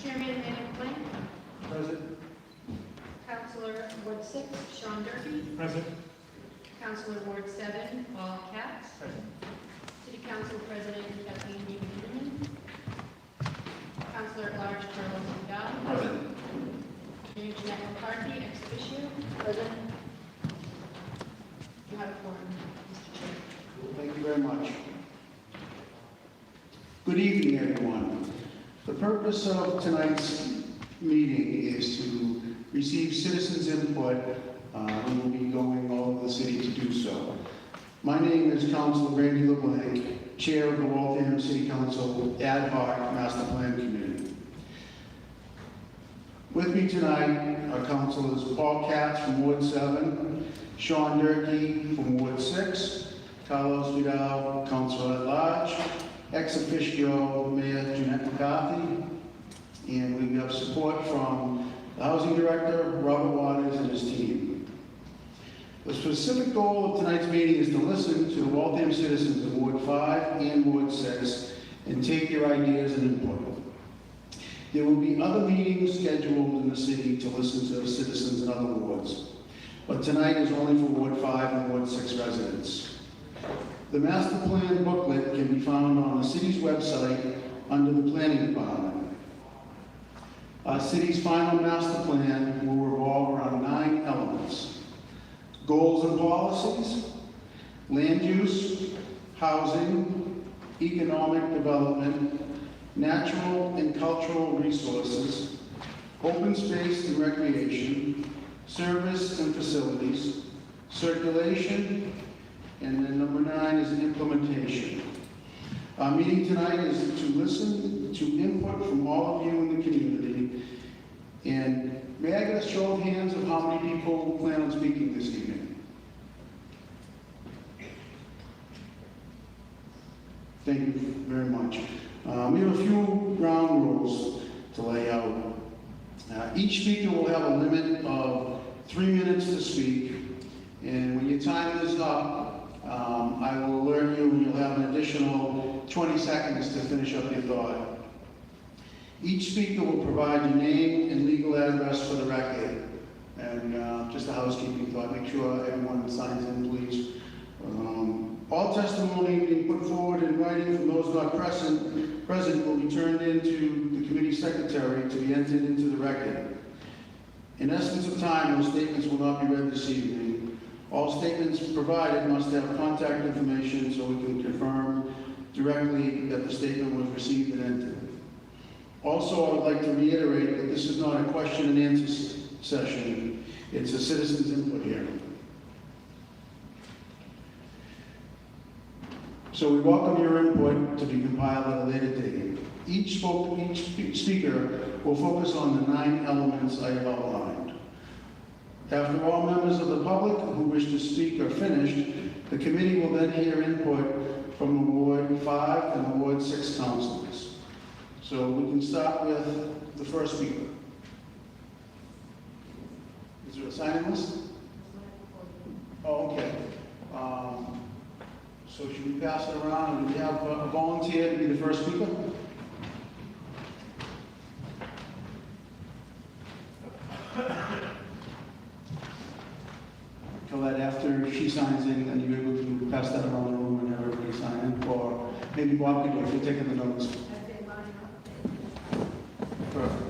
Chairman Nick Flynn. Present. Councilor Ward 6, Sean Durkee. Present. Councilor Ward 7, Paul Katz. Present. City Council President Kathleen Beaman. Councilor at Large Carlos Vidal. Present. Mayor Jeanette McCarthy, ex officio. Present. You have a forum, Mr. Chair. Thank you very much. Good evening, everyone. The purpose of tonight's meeting is to receive citizens' input, and we'll be going all over the city to do so. My name is Councilor Randy LeBlanc, Chair of the Waltham City Council Ad Hoc Master Plan Committee. With me tonight are Councilors Paul Katz from Ward 7, Sean Durkee from Ward 6, Carlos Vidal, Councilor at Large, ex officio Mayor Jeanette McCarthy, and we have support from the Housing Director, Robert Waters, and his team. The specific goal of tonight's meeting is to listen to the Waltham citizens of Ward 5 and Ward 6 and take their ideas and input. There will be other meetings scheduled in the city to listen to the citizens in other wards, but tonight is only for Ward 5 and Ward 6 residents. The master plan booklet can be found on the city's website under the planning department. Our city's final master plan will revolve around 9 elements: goals and policies, land use, housing, economic development, natural and cultural resources, open space and recreation, service and facilities, circulation, and then number 9 is implementation. Our meeting tonight is to listen to input from all of you in the community. And may I get a show of hands of how many people plan on speaking this evening? Thank you very much. We have a few ground rules to lay out. Each speaker will have a limit of 3 minutes to speak. And when your time is up, I will alert you and you'll have an additional 20 seconds to finish up your thought. Each speaker will provide your name and legal address for the record. And just a housekeeping thought, make sure everyone signs in, please. All testimony being put forward in writing from those not present will be turned into the committee secretary to be entered into the record. In essence of time, those statements will not be read this evening. All statements provided must have contact information so we can confirm directly that the statement was received and entered. Also, I would like to reiterate that this is not a question and answer session. It's a citizen's input hearing. So we welcome your input to be compiled at a later date. Each speaker will focus on the 9 elements I have outlined. After all members of the public who wish to speak are finished, the committee will then hear input from the Ward 5 and the Ward 6 councilors. So we can start with the first speaker. Is there a sign-in list? Oh, okay. So should we pass it around? Do we have a volunteer to be the first speaker? So that after she signs in, then you're able to pass that around the room and have everybody sign in, or maybe Bob could do it if you're taking the notes. Perfect.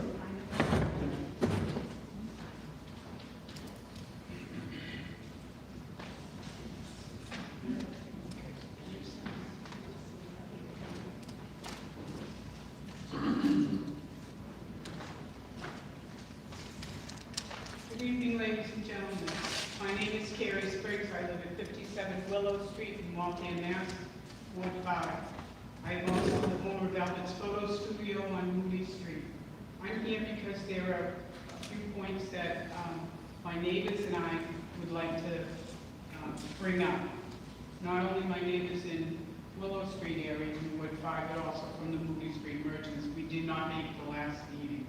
Good evening, ladies and gentlemen. My name is Carrie Spriggs. I live at 57 Willow Street in Waltham, Mass, Ward 5. I am also the owner of Velvet's Photo Studio on Moody Street. I'm here because there are a few points that my neighbors and I would like to bring up. Not only my neighbors in Willow Street area in Ward 5, but also from the Moody Street merchants. We did not make the last meeting.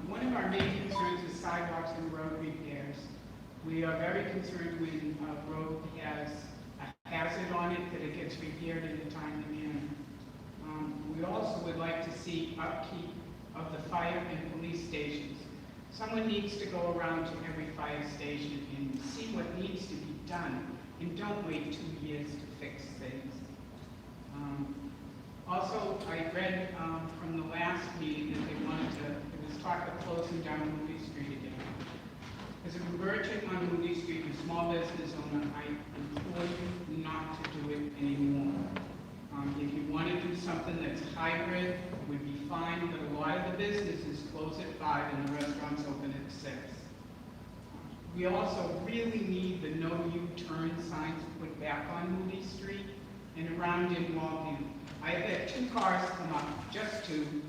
One of our main concerns is sidewalks and road repairs. We are very concerned when a road has a hazard on it that it gets repaired in a timely manner. We also would like to see upkeep of the fire and police stations. Someone needs to go around to every fire station and see what needs to be done, and don't wait 2 years to fix things. Also, I read from the last meeting that there was talk of closing down Moody Street again. As a merchant on Moody Street, a small business owner, I implore you not to do it anymore. If you want to do something that's hybrid, it would be fine, but a lot of the businesses close at 5 and the restaurants open at 6. We also really need the no U-turn signs put back on Moody Street and around in Waltham. I have had 2 cars come up, just 2,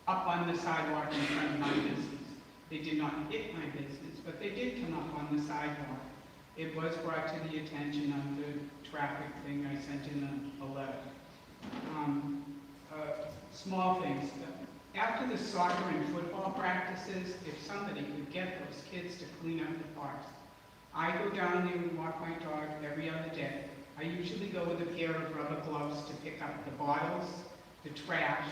up on the sidewalk in front of my business. They did not hit my business, but they did come up on the sidewalk. It was brought to the attention of the traffic thing. I sent in a letter. Small things. After the soccer and football practices, if somebody could get those kids to clean up the parks. I go down there and walk my dog every other day. I usually go with a pair of rubber gloves to pick up the bottles, the trash,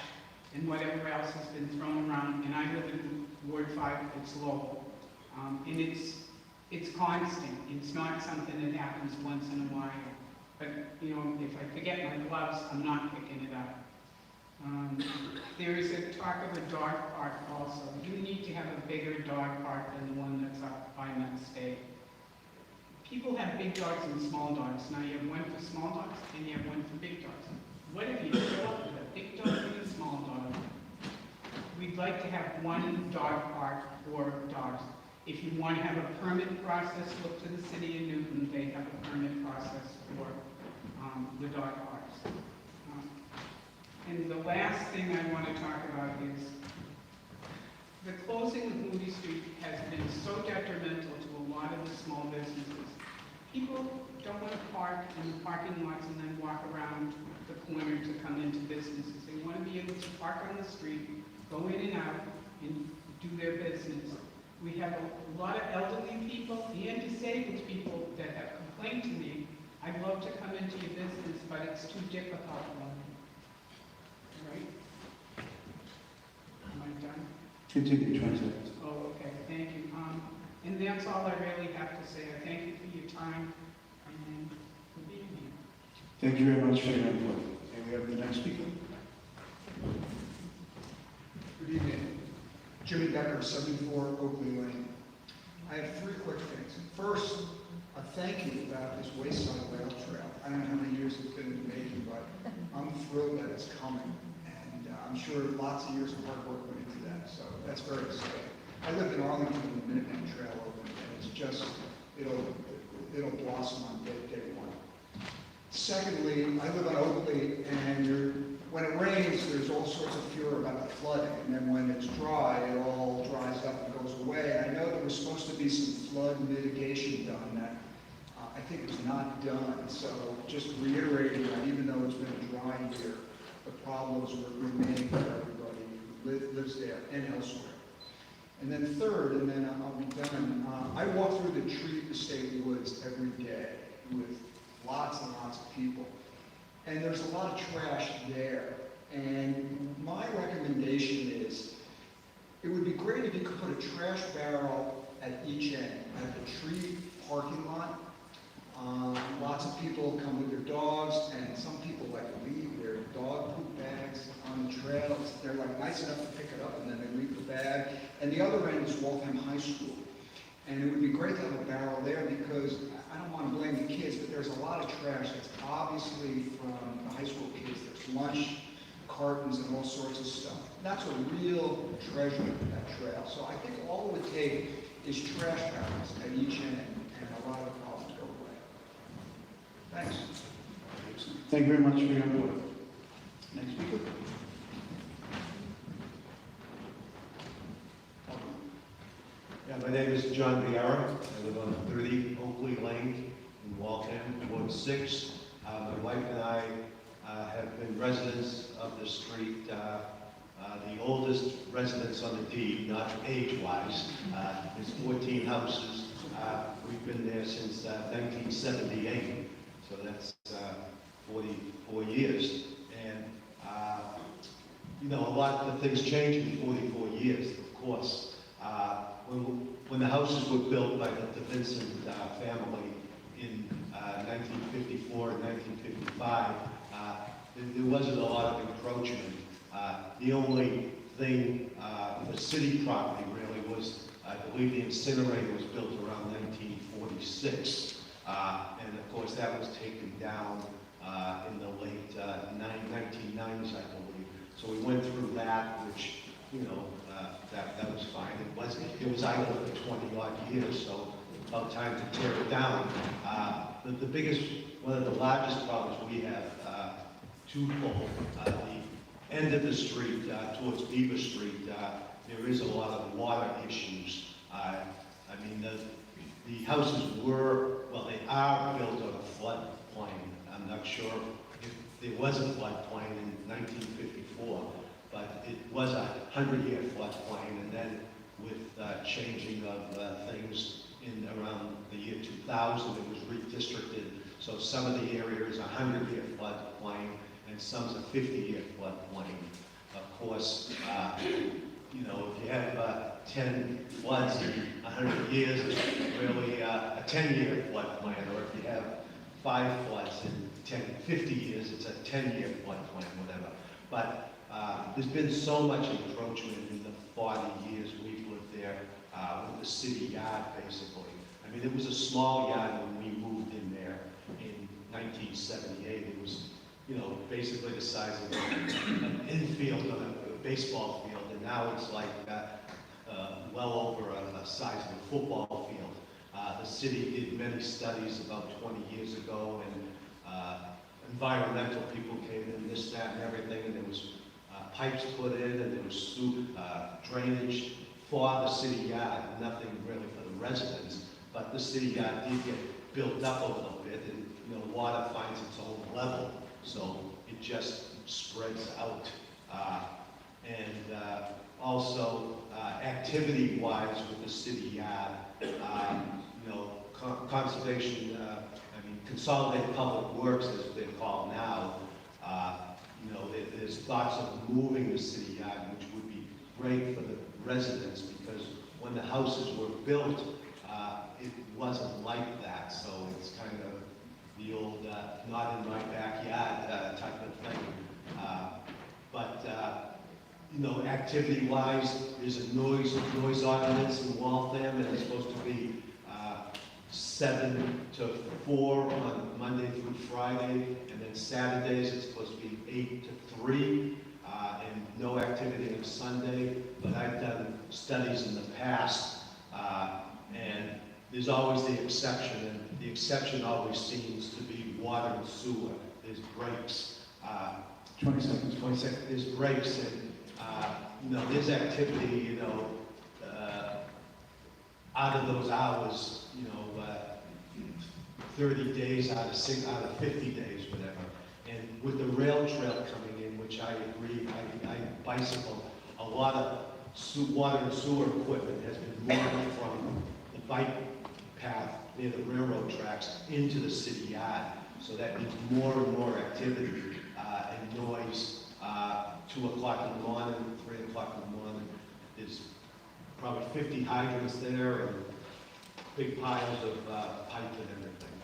and whatever else has been thrown around. And I live in Ward 5, it's Lowell. And it's constant. It's not something that happens once in a while. But, you know, if I forget my gloves, I'm not picking it up. There is a talk of a dog park also. You need to have a bigger dog park than the one that's up by Nut State. People have big dogs and small dogs. Now you have one for small dogs and you have one for big dogs. What if you fill up with a big dog and a small dog? We'd like to have one dog park for dogs. If you want to have a permit process, look to the city of Newton. They have a permit process for the dog parks. And the last thing I want to talk about is the closing of Moody Street has been so detrimental to a lot of the small businesses. People don't want to park in the parking lots and then walk around the corner to come into businesses. They want to be able to park on the street, go in and out, and do their business. We have a lot of elderly people and disabled people that have complained to me, I'd love to come into your business, but it's too difficult for me. Right? Am I done? Continue, 20 seconds. Oh, okay, thank you. And that's all I really have to say. I thank you for your time and for being here. Thank you very much for your input. And we have the next speaker. Good evening. Jimmy Becker, 74 Oakley Lane. I have 3 quick things. First, a thank you about this Wayside Rail Trail. I don't know how many years it's been in the making, but I'm thrilled that it's coming. And I'm sure lots of years of hard work went into that, so that's very exciting. I lived in Arlington when the Minuteman Trail opened, and it's just, it'll blossom on day 1. Secondly, I live on Oakley, and when it rains, there's all sorts of furor about the flooding, and then when it's dry, it all dries up and goes away. And I know there was supposed to be some flood mitigation done that I think was not done. So just reiterating that even though it's been a dry year, the problems remain for everybody who lives there and elsewhere. And then third, and then I'll be done, I walk through the Treat Estate Woods every day with lots and lots of people. And there's a lot of trash there. And my recommendation is, it would be great if you could put a trash barrel at each end, at the tree parking lot. Lots of people come with their dogs, and some people like leave their dog poop bags on the trails. They're like nice enough to pick it up, and then they leave the bag. And the other end is Waltham High School. And it would be great to have a barrel there because I don't want to blame the kids, but there's a lot of trash that's obviously from the high school kids. There's lunch cartons and all sorts of stuff. That's a real treasure, that trail. So I think all it would take is trash barrels at each end, and a lot of the problems go away. Thanks. Thank you very much for your input. Next speaker. Yeah, my name is John Vieira. I live on 30 Oakley Lane in Waltham, Ward 6. My wife and I have been residents of the street, the oldest residents on the deed, not age-wise. There's 14 houses. We've been there since 1978, so that's 44 years. And you know, a lot of things changed in 44 years, of course. When the houses were built by the Vincent family in 1954 and 1955, there wasn't a lot of encroachment. The only thing for city property really was, I believe the incinerator was built around 1946. And of course, that was taken down in the late 1990s, I believe. So we went through that, which, you know, that was fine. It was idle for 20 odd years, so about time to tear it down. The biggest, one of the largest problems we have, twofold. The end of the street towards Beaver Street, there is a lot of water issues. I mean, the houses were, well, they are built on a floodplain. I'm not sure if there was a floodplain in 1954, but it was a 100-year floodplain, and then with changing of things in around the year 2000, it was redistricted. So some of the area is a 100-year floodplain, and some's a 50-year floodplain. Of course, you know, if you have 10 floods in 100 years, it's really a 10-year floodplain, or if you have 5 floods in 50 years, it's a 10-year floodplain, whatever. But there's been so much encroachment in the 40 years we've lived there with the city yard, basically. I mean, it was a small yard when we moved in there in 1978. It was, you know, basically the size of an infield on a baseball field, and now it's like well over a size of a football field. The city did many studies about 20 years ago, and environmental people came in, this, that, and everything, and there was pipes put in, and there was drainage for the city yard, nothing really for the residents, but the city yard did get built up a little bit, and, you know, water finds its own level, so it just spreads out. Also, activity-wise with the city yard, you know, conservation, Consolidated Public Works, as they're called now, you know, there's thoughts of moving the city yard, which would be great for the residents, because when the houses were built, it wasn't like that, so it's kind of the old not in my backyard type of thing. You know, activity-wise, there's a noise ordinance in Waltham, and it's supposed to be 7 to 4 on Monday through Friday, and then Saturdays it's supposed to be 8 to 3, and no activity on Sunday. But I've done studies in the past, and there's always the exception, and the exception always seems to be water and sewer. There's breaks. 20 seconds. 20 seconds. There's breaks, and you know, there's activity, you know, out of those hours, you know, 30 days out of 50 days, whatever. And with the rail trail coming in, which I agree, I bicycle, a lot of water and sewer equipment has been moved from the bike path near the railroad tracks into the city yard. So that means more and more activity and noise. 2 o'clock in the morning, 3 o'clock in the morning. There's probably 50 hydrants there and big piles of pipe and everything.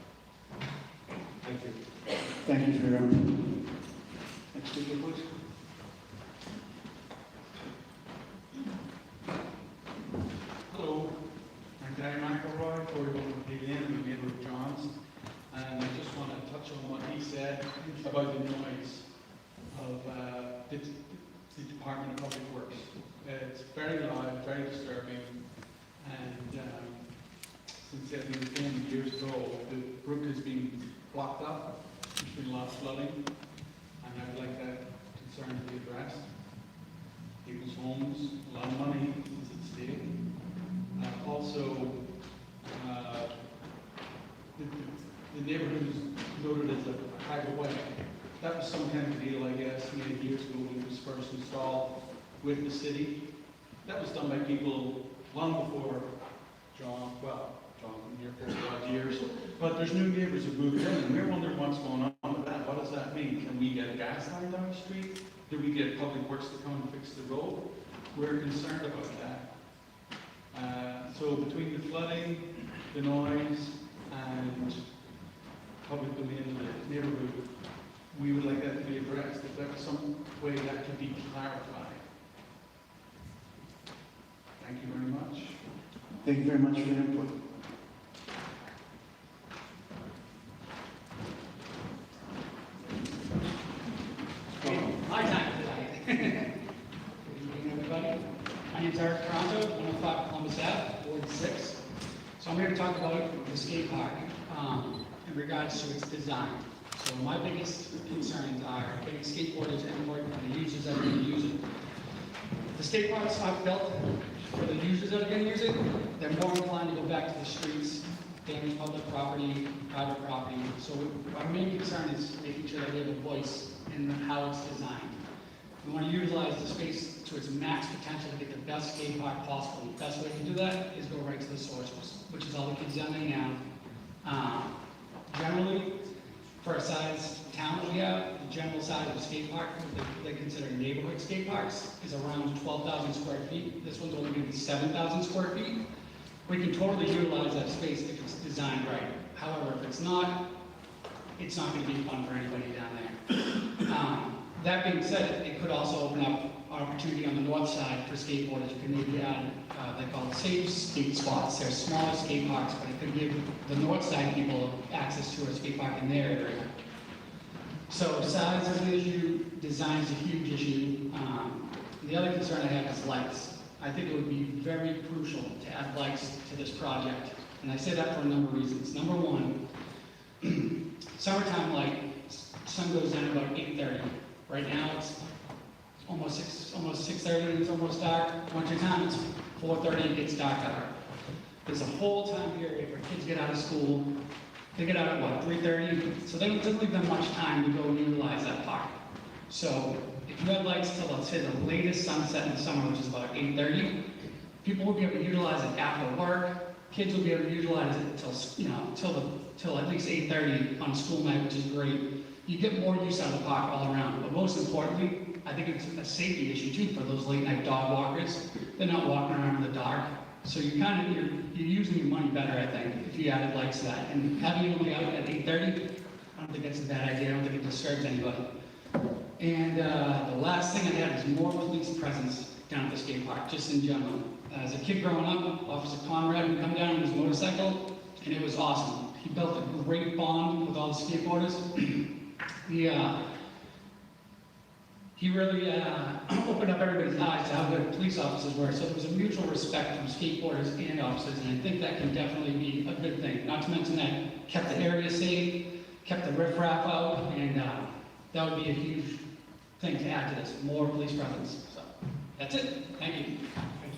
Thank you. Thank you for your input. Next speaker, please. Hello, I'm Gary McElroy, 41 Pavilion, I'm a neighbour of John's, and I just want to touch on what he said about the noise of the Department of Public Works. It's very loud, very disturbing, and since it was 10 years ago, the brook has been blocked up. There's been a lot of flooding, and I would like that concern to be addressed. People's homes, a lot of money is at stake. Also, the neighborhood is noted as a private way. That was some kind of deal, I guess, many years ago when it was first installed with the city. That was done by people long before John been here for 5 years. But there's new neighbors who moved in, and we're wondering what's going on with that. What does that mean? Can we get a gas line down the street? do we get Public Works to come and fix the road? We're concerned about that. So between the flooding, the noise, and public domain in the neighborhood, we would like that to be addressed, if there was some way that could be clarified. Thank you very much. Thank you very much for your input. My time today. Good evening, everybody. My name's Eric Toronto, 105 Columbus Ave, Ward 6. So I'm here to talk about the skate park in regards to its design. So my biggest concerns are getting skateboarders input and the users that are going to use it. The skate parks are built for the users that are going to use it. They're more inclined to go back to the streets, damage public property, private property. So our main concern is making sure that we have a voice in how it's designed. We want to utilize the space to its max potential to get the best skate park possible. The best way to do that is go right to the source, which is all the kids down there now. Generally, for a size town we have, the general size of a skate park, what they consider neighborhood skate parks, is around 12,000 square feet. This one's only going to be 7,000 square feet. We can totally utilize that space if it's designed right. However, if it's not going to be fun for anybody down there. That being said, it could also open up opportunity on the north side for skateboarders. You can maybe add, they call it safe skate spots. They're smaller skate parks, but it could give the north side people access to a skate park in their area. So size is an issue, design is a huge issue. The other concern I have is lights. I think it would be very crucial to add lights to this project. And I say that for a number of reasons. Number one, summertime light, sun goes down about 8:30. Right now it's almost 6:30 and it's almost dark. Winter time it's 4:30 and it gets dark out. There's a whole time period where kids get out of school. They get out at what, 3:30? So they don't leave them much time to go and utilize that park. So if you had lights till, let's say, the latest sunset in the summer, which is about 8:30, people will be able to utilize it after work. Kids will be able to utilize it till at least 8:30 on school night, which is great. You get more use out of the park all around. But most importantly, I think it's a safety issue too for those late night dog walkers. They're not walking around in the dark. So you're using your money better, I think, if you added lights to that. And having it only out at 8:30, I don't think that's a bad idea. I don't think it disturbs anybody. And the last thing I have is more police presence down at the skate park, just in general. As a kid growing up, Officer Conrad would come down on his motorcycle, and it was awesome. He built a great bond with all the skateboarders. He really opened up everybody's eyes to how good police officers were. So there was a mutual respect from skateboarders and officers, and I think that can definitely be a good thing. Not to mention that kept the area safe, kept the riffraff out, and that would be a huge thing to add to this, more police presence. So that's it. Thank you.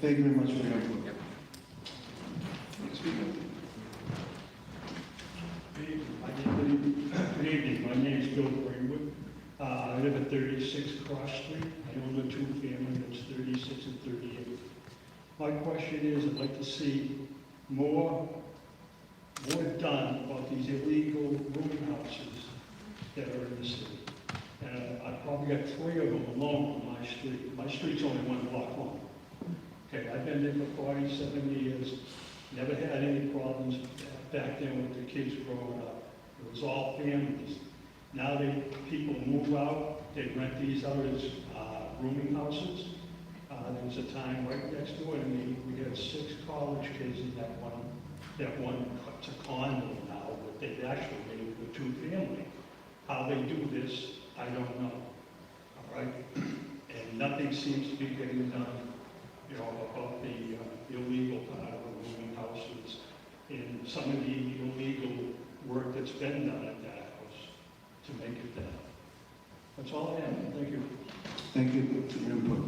Thank you very much for your input. Next speaker. Good evening, my name is Bill Greenwood. I live at 36 Cross Street. I own a two-family that's 36 and 38. My question is, I'd like to see more done about these illegal rooming houses that are in the city. I've probably got 3 of them alone on my street. My street's only 1 block long. Okay, I've been there for 47 years, never had any problems back then with the kids growing up. It was all families. Now people move out, they rent these out as rooming houses. There was a time right next door to me, we had 6 college kids in that one to condo now, but they've actually made it a 2-family. How they do this, I don't know. All right? And nothing seems to be getting done, about the illegal part of the rooming houses and some of the illegal work that's been done at that house to make it that. That's all I have. Thank you. Thank you for your input.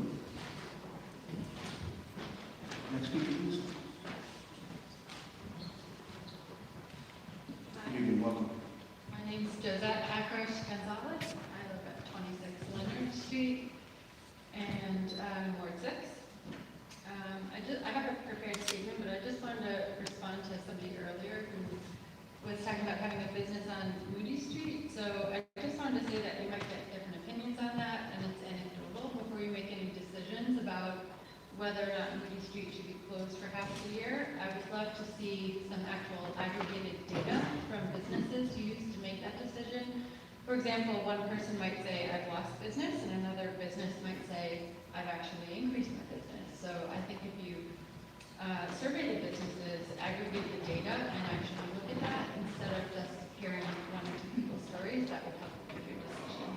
Next speaker, please. Good evening, welcome. My name is Josette Akrosh Gonzalez. I live at 26 Leonard Street and Ward 6. I have a prepared statement, but I just wanted to respond to somebody earlier who was talking about having a business on Moody Street. So I just wanted to say that you might get different opinions on that, and it's anecdotal. whether or not Moody Street should be closed for half the year. I would love to see some actual aggregated data from businesses used to make that decision. For example, one person might say, I've lost business, and another business might say, I've actually increased my business. So I think if you survey the businesses, aggregate the data, and actually look at that, instead of just hearing one or two people's stories, that would help with your decision.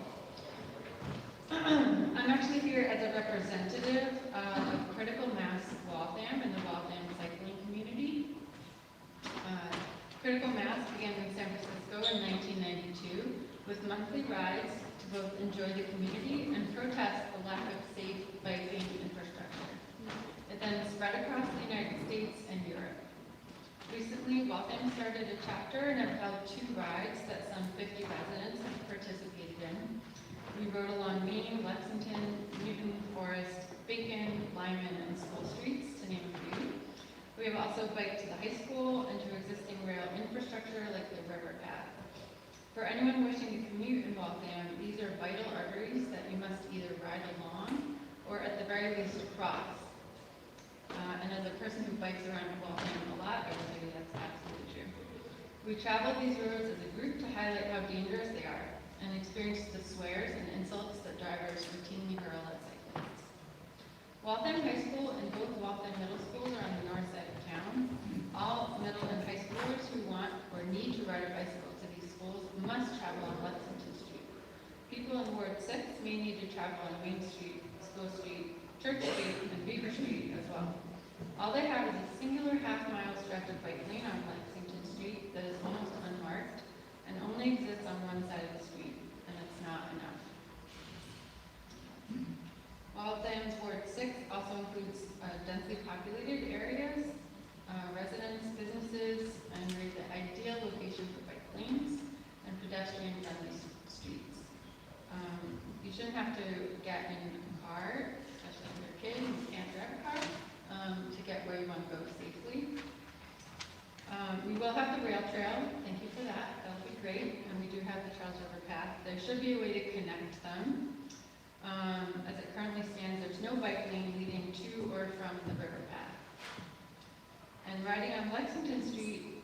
I'm actually here as a representative of Critical Mass Waltham and the Waltham cycling community. Critical Mass began in San Francisco in 1992 with monthly rides to both enjoy the community and protest the lack of safe biking infrastructure. It then spread across the United States and Europe. Recently, Waltham started a chapter and have held 2 rides that some 50 residents have participated in. We rode along Maine, Lexington, Newton, Forest, Bacon, Lyman, and School Streets, to name a few. We have also biked to the high school and to existing rail infrastructure like the river path. For anyone wishing to commute in Waltham, these are vital arteries that you must either ride along or at the very least cross. And as a person who bikes around Waltham a lot, I will tell you that's absolutely true. We traveled these roads as a group to highlight how dangerous they are and experienced the swears and insults that drivers routinely hurl at cyclists. Waltham High School and both Waltham Middle Schools are on the north side of town. All middle and high schoolers who want or need to ride a bicycle to these schools must travel on Lexington Street. People in Ward 6 may need to travel on Main Street, School Street, Church Street, and Beaver Street as well. All they have is a singular half-mile stretch of bike lane on Lexington Street that is almost unmarked and only exists on one side of the street, and it's not enough. Waltham's Ward 6 also includes densely populated areas, residents, businesses, and is the ideal location for bike lanes and pedestrian-friendly streets. You shouldn't have to get in a car, especially if you're a kid and you can't drive a car, to get where you want to go safely. We will have the rail trail. Thank you for that. That'll be great. And we do have the Charles River Path. There should be a way to connect them. As it currently stands, there's no bike lane leading to or from the river path. And riding on Lexington Street,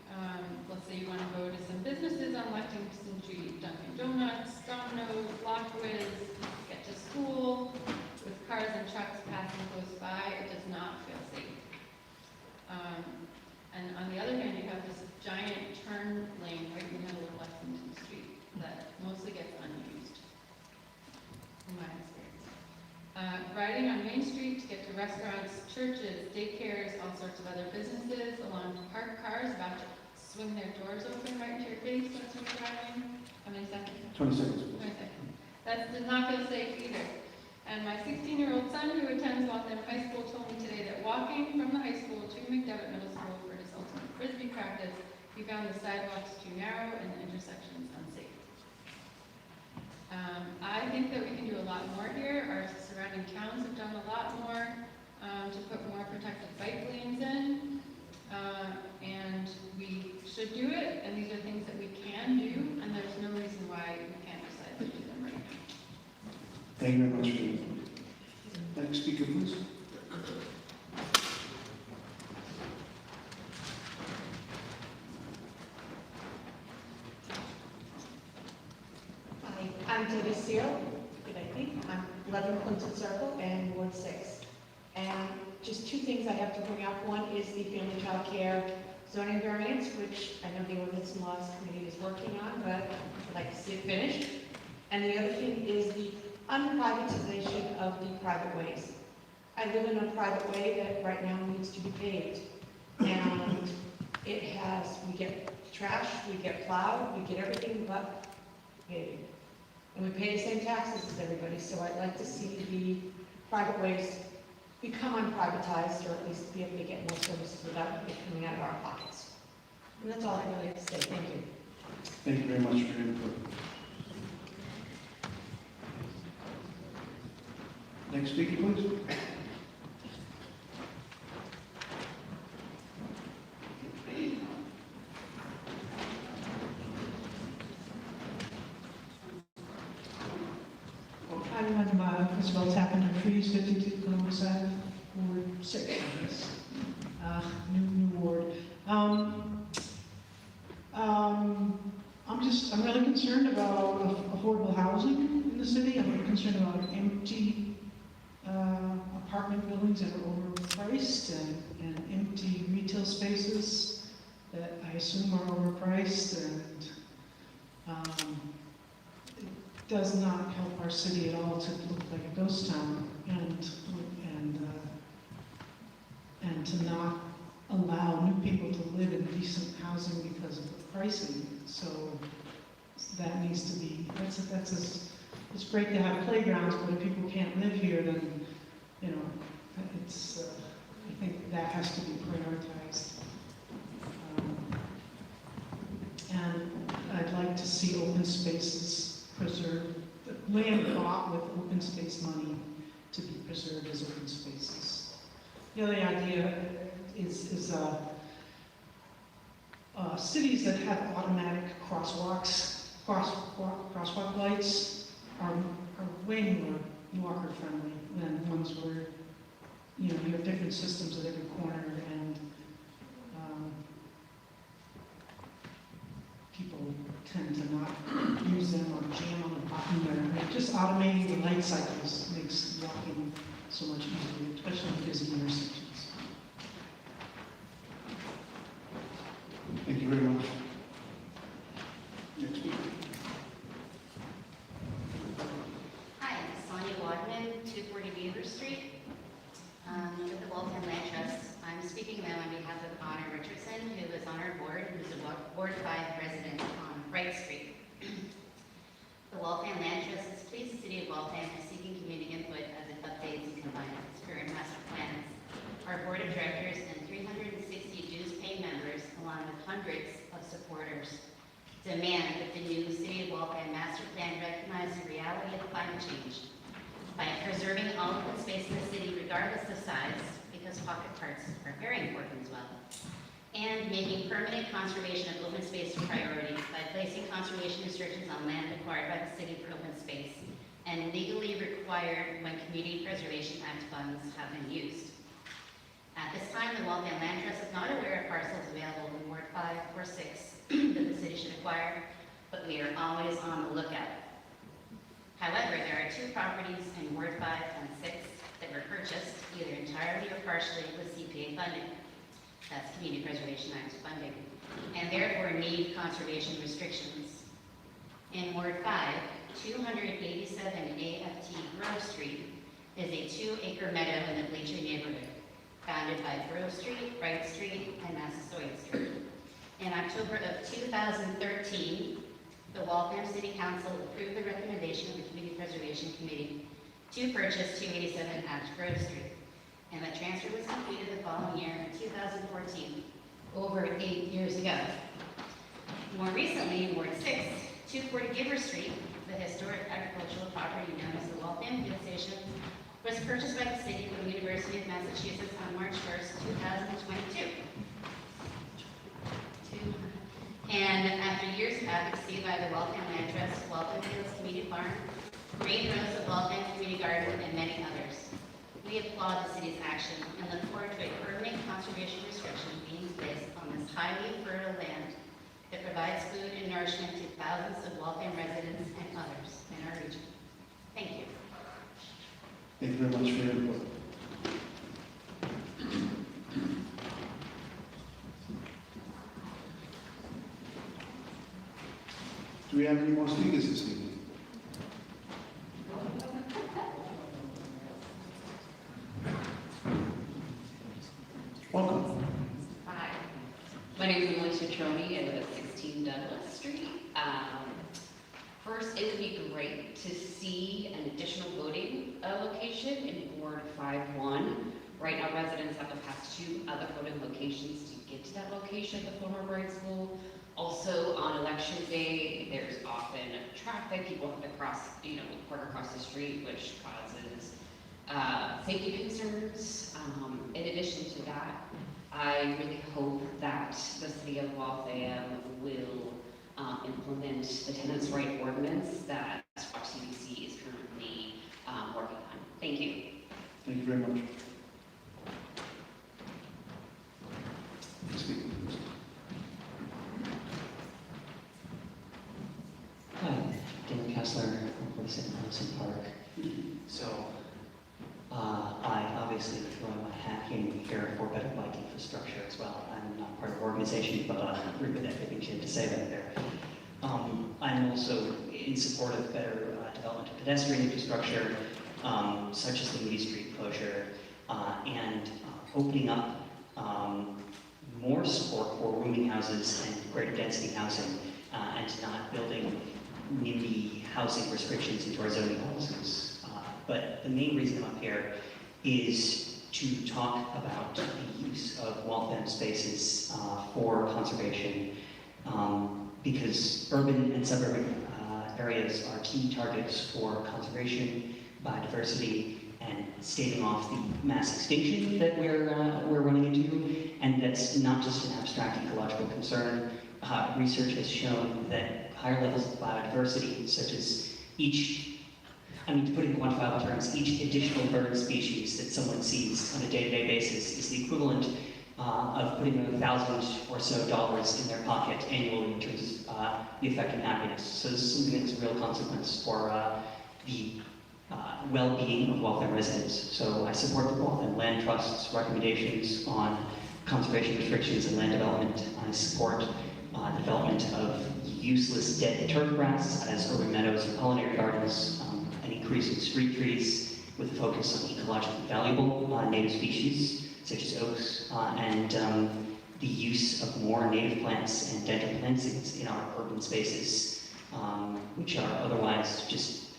let's say you want to go to some businesses on Lexington Street, Dunkin' Donuts, Domino's, Lockwood's, get to school, with cars and trucks passing close by, it does not feel safe. And on the other hand, you have this giant turn lane right in the middle of Lexington Street that mostly gets unused, in my experience. Riding on Main Street to get to restaurants, churches, daycares, all sorts of other businesses, along parked cars about to swing their doors open right to your face as you're driving. How many seconds? 20 seconds. 20 seconds. That does not feel safe either. And my 16-year-old son who attends Waltham High School told me today that walking from the high school to McDevitt Middle School for his ultimate Frisbee practice, he found the sidewalks too narrow and the intersections unsafe. I think that we can do a lot more here. Our surrounding towns have done a lot more to put more protected bike lanes in, and we should do it, and these are things that we can do, and there's no reason why we can't decide to do them right now. Thank you very much, Judy. Next speaker, please. Hi, I'm Debbie Seal. Good, I think. I'm 11 Clinton Circle and Ward 6. And just 2 things I have to bring up. One is the family child care zoning variance, which I know the Ordinance and Laws Committee is working on, but I'd like to see it finished. And the other thing is the unprivatization of the private ways. I live in a private way that right now needs to be paved. And it has, we get trash, we get plowed, we get everything but paving. And we pay the same taxes as everybody, so I'd like to see the private ways become unprivatized, or at least be able to get more services without it coming out of our pockets. And that's all I really have to say. Thank you. Thank you very much for your input. Next speaker, please. I'm Christabel Tappan Trees, 52 Columbus Ave, Ward affordable housing in the city. I'm very concerned about empty apartment buildings that are overpriced and empty retail spaces that I assume are overpriced, and it does not help our city at all to look like a ghost town, and to not allow new people to live in decent housing because of the pricing. So that needs to be, it's great to have playgrounds, but if people can't live here, then, you know, it's, I think that has to be prioritized. And I'd like to see open spaces preserved, land bought with open space money to be preserved as open spaces. The other idea is cities that have automatic crosswalks, crosswalk lights are way more walker friendly than ones where, you know, you have different systems at every corner, and people tend to not use them or jam on the button, or just automating the light cycles makes walking so much easier, especially in busy intersections. Thank you very much. Next speaker. Hi, Sonia Wadman, 240 Beaver Street, with the Waltham Land Trust. I'm speaking now on behalf of Connor Richardson, who is on our board, who's a Ward 5 resident on Wright Street. The Waltham Land Trust is pleased the City of Waltham is seeking community input as it updates and combines its current master plans. Our Board of Directors and 360 dues-paying members, along with hundreds of supporters, demand that the new City of Waltham Master Plan recognize the reality of climate change by preserving all open space in the city regardless of size, because pocket parks are very important as well, and making permanent conservation of open space a priority by placing conservation restrictions on land acquired by the city for open space and legally required when Community Preservation Act funds have been used. At this time, the Waltham Land Trust is not aware of parcels available in Ward 5 or 6 that the city should acquire, but we are always on the lookout. However, there are 2 properties in Ward 5 and 6 that were purchased either entirely or partially with CPA funding. That's Community Preservation Act funding, and therefore need conservation restrictions. In Ward 5, 287 AFT Grove Street is a 2-acre meadow in the Bleacher neighborhood, bounded by Grove Street, Wright Street, and Massasoit Street. In October of 2013, the Waltham City Council approved the recommendation of the Community Preservation Committee to purchase 287 AFT Grove Street, and the transfer was completed the following year in 2014, over 8 years ago. More recently, in Ward 6, 240 Giver Street, the historic agricultural property known as the Waltham Field Station, was purchased by the city from the University of Massachusetts on March 1st, 2022. And after years of advocacy by the Waltham Land Trust, Waltham Fields Community Farm, Green Rose of Waltham Community Garden, and many others, we applaud the city's action and look forward to a permanent conservation restriction being placed on this highly fertile land that provides food and nourishment to thousands of Waltham residents and others in our region. Thank you. Thank you very much for your input. Do we have any more speakers this evening? Welcome. Hi, my name is Melissa Troney. I live at 16 Douglas Street. First, it would be great to see an additional voting location in Ward 5-1. Right now, residents have to pass 2 other voting locations to get to that location, the former Bright School. Also, on election day, there's often traffic. People have to cross, park across the street, which causes safety concerns. In addition to that, I really hope that the city of Waltham will implement the tenants' right ordinance that CBC is currently working on. Thank you. Thank you very much. Next speaker, please. Hi, Dan Kessler, obviously throwing my hat in here for better bike infrastructure as well. I'm not part of the organization, but I agree with everything she had to say right there. I'm also in support of better development of pedestrian infrastructure, such as the Moody Street closure, and opening up more support for rooming houses and greater density housing, and not building NIMBY housing restrictions into our zoning policies. But the main reason I'm up here is to talk about the use of Waltham spaces for conservation, because urban and suburban areas are key targets for conservation, biodiversity, and staving off the mass extinction that we're running into. And that's not just an abstract ecological concern. Research has shown that higher levels of biodiversity, such as to put it in quantifiable terms, each additional bird species that someone sees on a day-to-day basis is the equivalent of putting $1,000 or so in their pocket annually in terms of the effect on happiness. So this is something that's a real consequence for the well-being of Waltham residents. So I support the Waltham Land Trust's recommendations on conservation restrictions and land development. I support development of useless dead turf grass as urban meadows and pollinator gardens, an increase in street trees with a focus on ecologically valuable native species such as oaks, and the use of more native plants and dental plantings in our urban spaces, which are otherwise just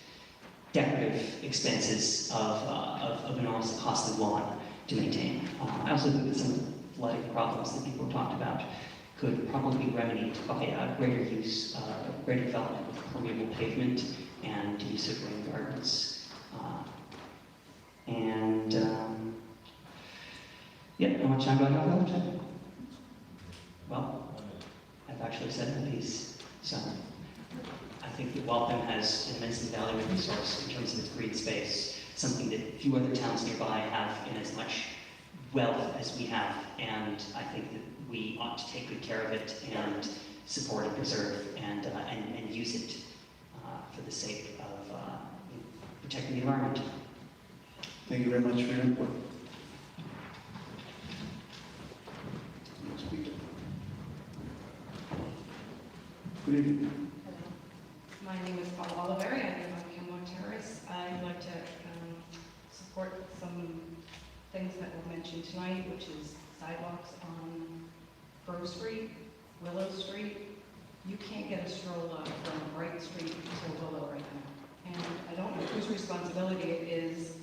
decorative expenses of enormous costly lawn to maintain. I also think that some of the flooding problems that people talked about could probably be remedied by greater use, greater development of permeable pavement and use of rain gardens. How much time do I have left? Well, I've actually said my piece, so I think that Waltham has an immensely valuable resource in terms of its green space, something that few other towns nearby have in as much wealth as we have, and I think that we ought to take good care of it and support and preserve and use it for the sake of protecting the environment. Thank you very much for your input. Good evening. My name is Paula Oliveri. I live on Kenmore Terrace. I'd like to support some things that were mentioned tonight, which is sidewalks on Grove Street, Willow Street. You can't get a stroller from Bright Street to Willow right now. And I don't know whose responsibility it is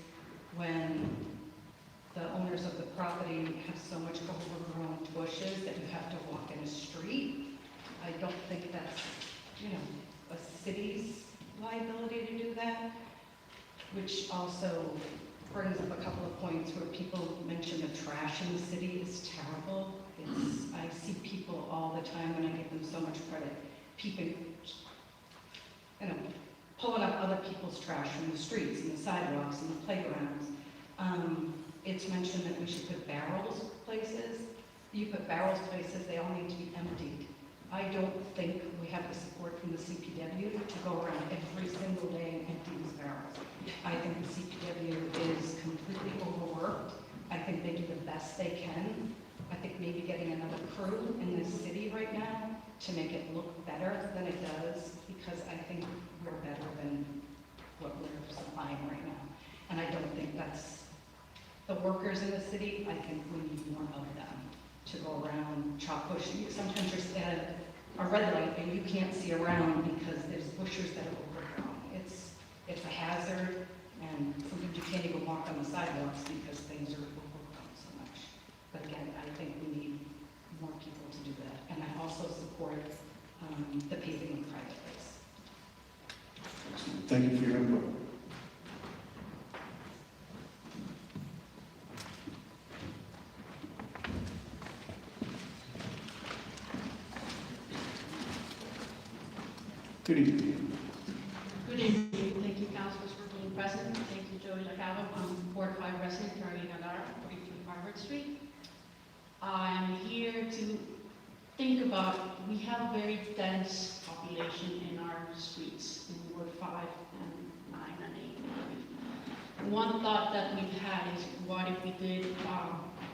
when the owners of the property have so much overgrown bushes that you have to walk in a street. I don't think that's, a city's liability to do that, which also brings up a couple of points where people mention the trash in the city is terrible. I see people all the time, and I give them so much credit, pulling up other people's trash from the streets and the sidewalks and the playgrounds. It's mentioned that we should put barrels places. You put barrels places, they all need to be emptied. I don't think we have the support from the CPW to go around every single day and empty these barrels. I think the CPW is completely overworked. I think they do the best they can. I think maybe getting another crew in this city right now to make it look better than it does, because I think we're better than what we're supplying right now. And I don't think that's the workers in the city. I think we need more of them to go around chop bush. Sometimes you're at a red light and you can't see around because there's bushes that are overgrown. It's a hazard, and sometimes you can't even walk on the sidewalks because things are overgrown so much. But again, I think we need more people to do that. And I also support the paving of private ways. Thank you for your input. Good evening. Good evening. Thank you, councilors, for being present. Thank you, Joey LaCava. I'm Ward 5 resident, Charlie Nadar, 43 Harvard Street. I'm here to think about, we have a very dense population in our streets, in Ward 5 and 9 and 8. One thought that we've had is what if we did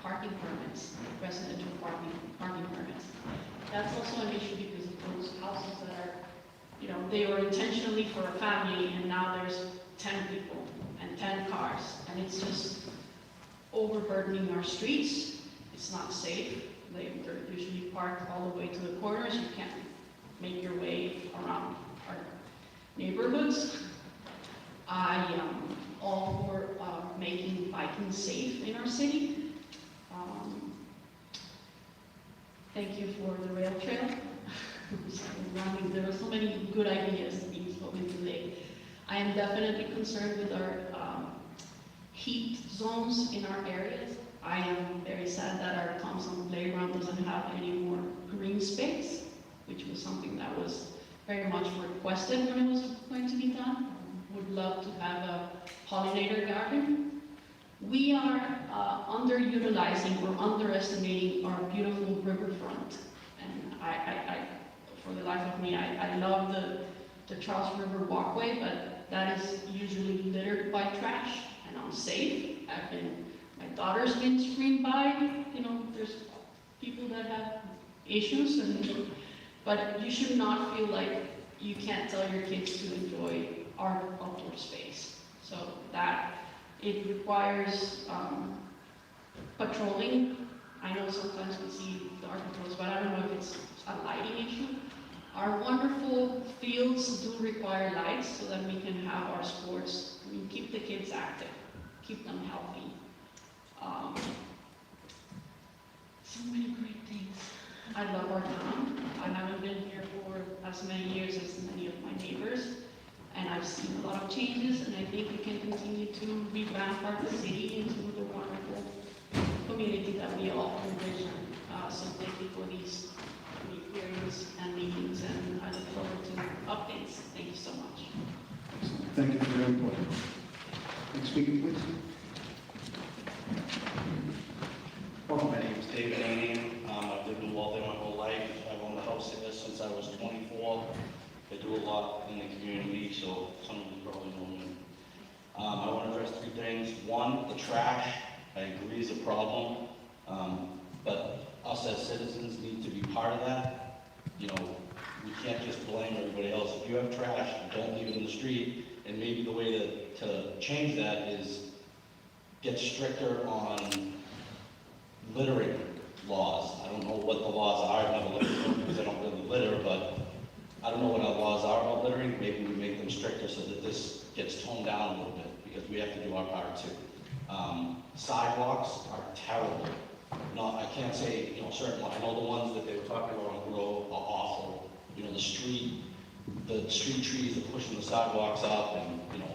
parking permits, residential parking permits? That's also an issue because of those houses that are, you know, they were intentionally for a family and now there's 10 people and 10 cars. And it's just overburdening our streets. It's not safe. They're usually parked all the way to the corners. You can't make your way around our neighborhoods. I am all for making biking safe in our city. Thank you for the rail trail. There are so many good ideas being spoken today. I am definitely concerned with our heat zones in our areas. I am very sad that our Thompson playground doesn't have any more green space, which was something that was very much requested when it was going to be done. Would love to have a pollinator garden. We are underutilizing or underestimating our beautiful riverfront. And for the life of me, I love the Charles River walkway, but that is usually littered by trash and unsafe. My daughter's been screamed by, you know, there's people that have issues, but you should not feel like you can't tell your kids to enjoy our outdoor space. So that it requires patrolling. I know sometimes we see dark patrols, but I don't know if it's a lighting issue. Our wonderful fields do require lights so that we can have our sports, keep the kids active, keep them healthy. So many great things. I love our town. I haven't been here for as many years as many of my neighbors, and I've seen a lot of changes, and I think we can continue to revamp our city into the wonderful community that we all envision. So thank you for these hearings and meetings, and I look forward to updates. Thank you so much. Thank you for your input. Next speaker, please. My name is David Aney. I've lived in Waltham my whole life. I've owned a house here since I was 24. I do a lot in the community, so some of you probably know me. I want to address three things. One, the trash, I agree is a problem, but us as citizens need to be part of that. You know, we can't just blame everybody else. If you have trash, don't leave it in the street, and maybe the way to change that is get stricter on littering laws. I don't know what the laws are. I've never looked at them because I don't really litter, but I don't know what our laws are about littering. Maybe we make them stricter so that this gets toned down a little bit, because we have to do our part too. Sidewalks are terrible. No, I can't say, you know, certain ones. I know the ones that they were talking about on Grove are awful. You know, the street trees are pushing the sidewalks up, and, you know,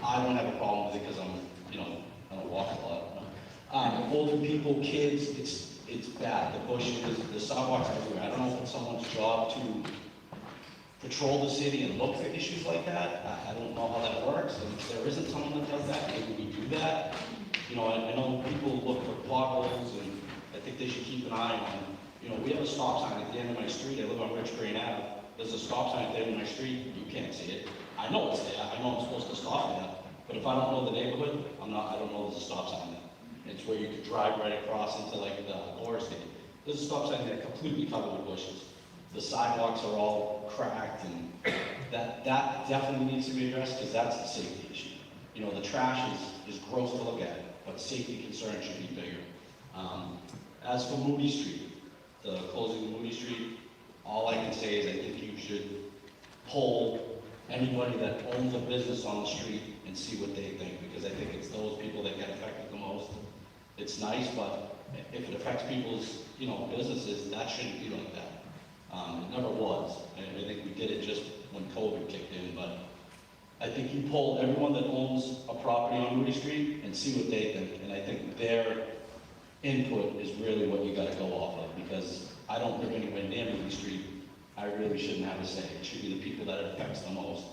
I don't have a problem with it because I'm, you know, I don't walk a lot. Older people, kids, it's bad. The bushes, the sidewalks everywhere. I don't know if it's someone's job to patrol the city and look for issues like that. I don't know how that works. And if there isn't someone that does that, maybe we do that. You know, I know people look for potholes, and I think they should keep an eye on, you know, we have a stop sign at the end of my street. I live on Rich Green Ave. There's a stop sign at the end of my street. You can't see it. I know it's there. I know I'm supposed to stop there. But if I don't know the neighborhood, I don't know there's a stop sign there. It's where you could drive right across into like the Agora State. There's a stop sign there completely covered with bushes. The sidewalks are all cracked, and that definitely needs to be addressed, because that's the safety issue. You know, the trash is gross to look at, but safety concerns should be bigger. As for Moody Street, the closing of Moody Street, all I can say is I think you should poll anybody that owns a business on the street and see what they think, because I think it's those people that get affected the most. It's nice, but if it affects people's, you know, businesses, that shouldn't be like that. It never was, and I think we did it just when COVID kicked in, but I think you poll everyone that owns a property on Moody Street and see what they think, and I think their input is really what you gotta go off of, because I don't live anywhere near Moody Street. I really shouldn't have a say. It should be the people that it affects the most.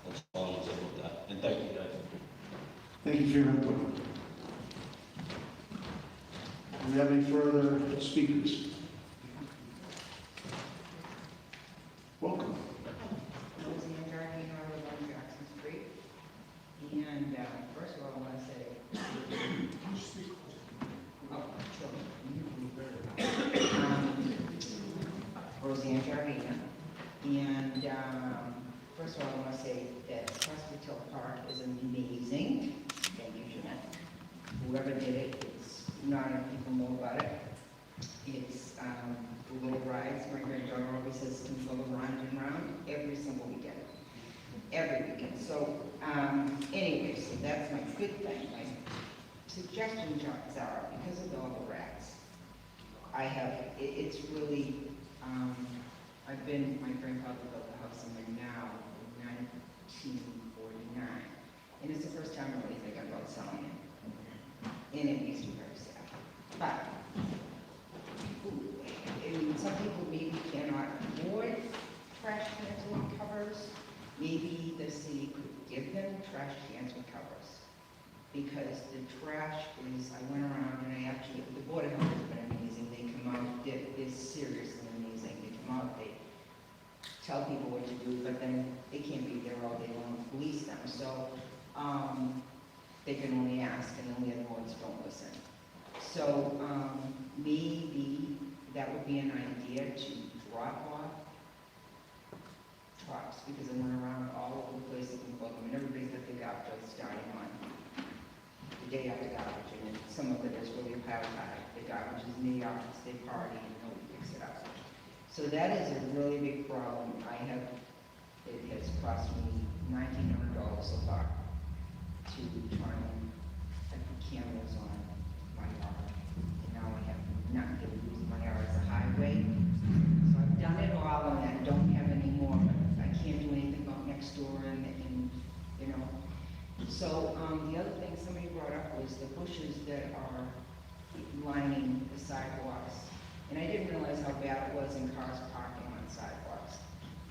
That's all I'm gonna say about that, and thank you guys. Thank you for your input. Do we have any further speakers? Welcome. Roseanne Darby, I live on Jackson Street. And First of all, I want to say that Hospital Park is amazing. Thank you, Jeanette. Whoever did it, it's not enough people know about it. It's the little rides. My granddaughter always says, can go round and round every single weekend. Every weekend. So, anyway, so that's my good thing. My suggestion, Zara, because of all the rats, I have, it's really, my grandfather built the house I'm in now in 1949. And it's the first time I'm really thinking about selling it. And it makes me very sad. But, some people maybe cannot afford trash cans with covers. Maybe the city could give them trash cans with covers. Because the trash is, I went around and I actually, the Board of Health has been amazing. They come out, they're seriously amazing. They come out, they tell people what to do, but then they can't be there all day long to police them. So they can only ask and the landlords don't listen. So maybe that would be an idea to drop off trucks, because I went around all over the place in Waltham and everybody's got the garbage starting on the day after garbage, and some of it is really piled high. The garbage is in the yards, they party and nobody picks it up. So that is a really big problem. It has cost me $1,900 so far to try and put cameras on my yard. And now I have nothing to use my yard as a highway. So I've done it all and I don't have any more, but I can't do anything about next door and you know. So the other thing somebody brought up was the bushes that are lining the sidewalks. And I didn't realize how bad it was in cars parking on sidewalks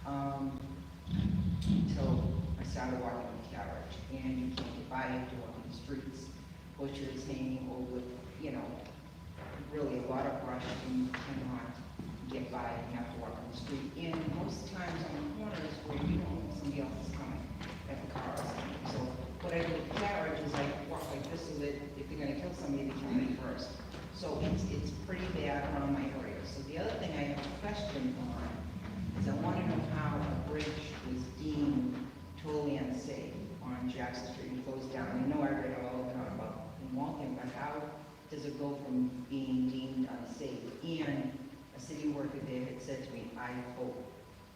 until I started walking with carriage. And you can't get by if you're walking the streets. Bushes hanging over, you know, really a lot of brush and you cannot get by and you have to walk on the street. And most times on the corners where you don't know somebody else is coming, that the car is coming. So what I do with carriage is I walk like this so that if they're gonna kill somebody, they kill me first. So it's pretty bad around my area. So the other thing I have a question on is I want to know how a bridge was deemed totally unsafe on Jackson Street and closed down. I know I read all about in Waltham, but how does it go from being deemed unsafe? And a city worker there had said to me, I hope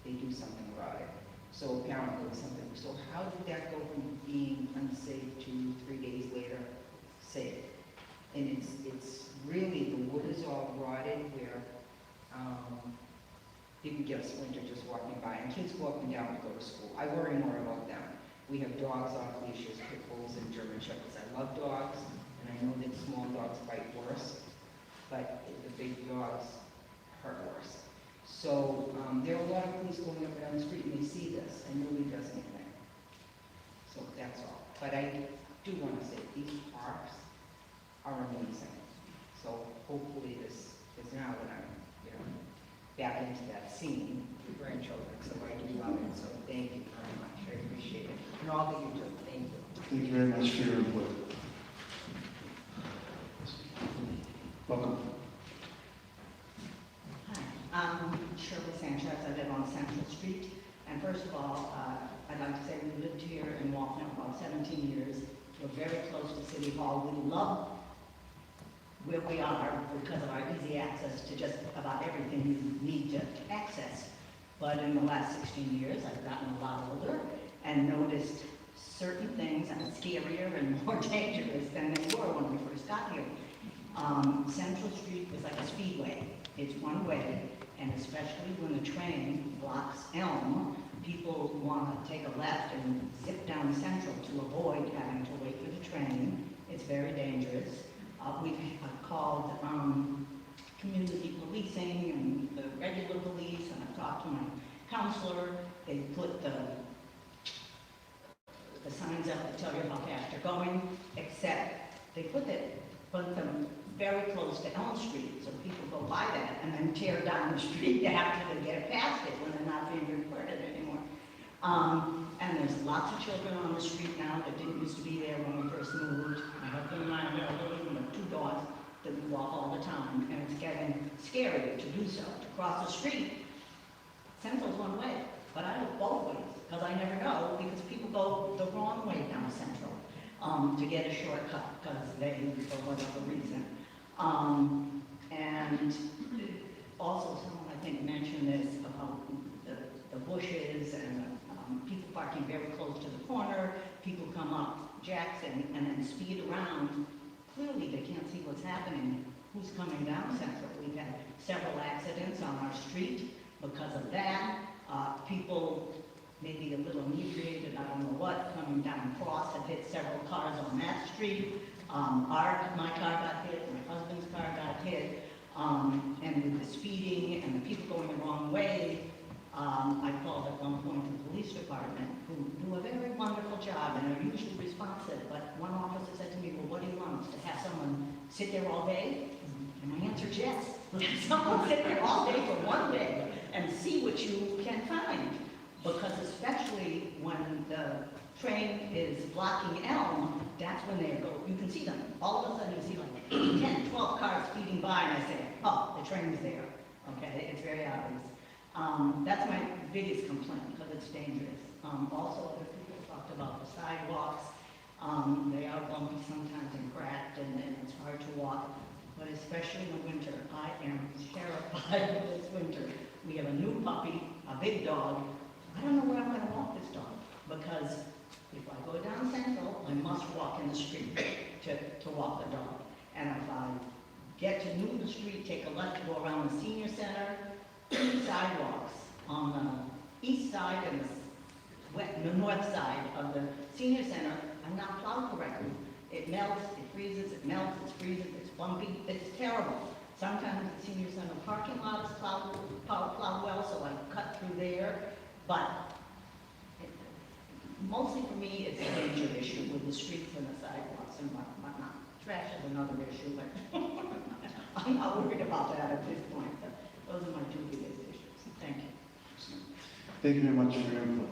they do something about it. So apparently it was something. So how did that go from being unsafe to 3 days later safe? And it's really, the wood is all rotted where you can get a splinter just walking by. And kids go up and down to go to school. I worry more about them. We have dogs off leashes, pit bulls and German shepherds. I love dogs, and I know that small dogs bite worse, but the big dogs hurt worse. So there are a lot of police going up and down the street and they see this and nobody does anything. So that's all. But I do want to say these parks are amazing. So hopefully this is now that I'm, you know, back into that scene with grandchildren. So I do love it. So thank you very much. I appreciate it. And all that you do. Thank you. Thank you very much for your input. Welcome. Hi, I'm Shirley Sanchez. I live on Central Street. And first of all, I'd like to say we lived here in Waltham about 17 years. We're very close to City Hall. We love where we are because of our easy access to just about everything you need to access. But in the last 16 years, I've gotten a lot older and noticed certain things that are scarier and more dangerous than they were when we first got here. Central Street is like a speedway. It's one way, and especially when the train blocks Elm, people want to take a left and zip down Central to avoid having to wait for the train. It's very dangerous. We've called community policing and the regular police, and I've talked to my counselor. They put the signs up to tell you how fast you're going, except they put them very close to Elm Street, so people go by that and then tear down the street after they get past it when they're not being recorded anymore. And there's lots of children on the street now that didn't used to be there when we first moved. My husband and I are living with 2 dogs that we walk all the time, and it's getting scary to do so. To cross the street, Central's one way. but I look both ways, because I never know, because people go the wrong way down Central to get a shortcut, because they, for whatever reason. And also someone I think mentioned this about the bushes and people parking very close to the corner, people come up Jackson and then speed around. Clearly they can't see what's happening, who's coming down Central. We've had several accidents on our street because of that. People maybe a little inebriated, I don't know what, coming down Cross have hit several cars on that street. My car got hit, my husband's car got hit, and with the speeding and the people going the wrong way, I called at one point the police department, who do a very wonderful job and are usually responsive, but one officer said to me, well, what do you want us to have someone sit there all day? And I answered yes. Someone sit there all day for one day and see what you can find. Because especially when the train is blocking Elm, that's when they go, you can see them. All of a sudden you see like 10, 12 cars speeding by and I say, oh, the train's there. Okay, it's very obvious. That's my biggest complaint because it's dangerous. Also, other people talked about the sidewalks. They are bumpy sometimes and cracked and it's hard to walk. But especially in the winter, I am terrified of this winter. We have a new puppy, a big dog. I don't know where I'm going to walk this dog because if I go down Central, I must walk in the street to walk the dog. And if I get to Newton Street, take a left to go around the senior center, sidewalks on the east side and the north side of the senior center are not plowed correctly. It melts, it freezes, it melts, it freezes, it's bumpy, it's terrible. Sometimes the senior center parking lot is plowed well, so I cut through there. But mostly for me, it's a danger issue with the streets and the sidewalks and whatnot. Trash is another issue, but I'm not worried about that at this point. But those are my two biggest issues. Thank you. Thank you very much for your input.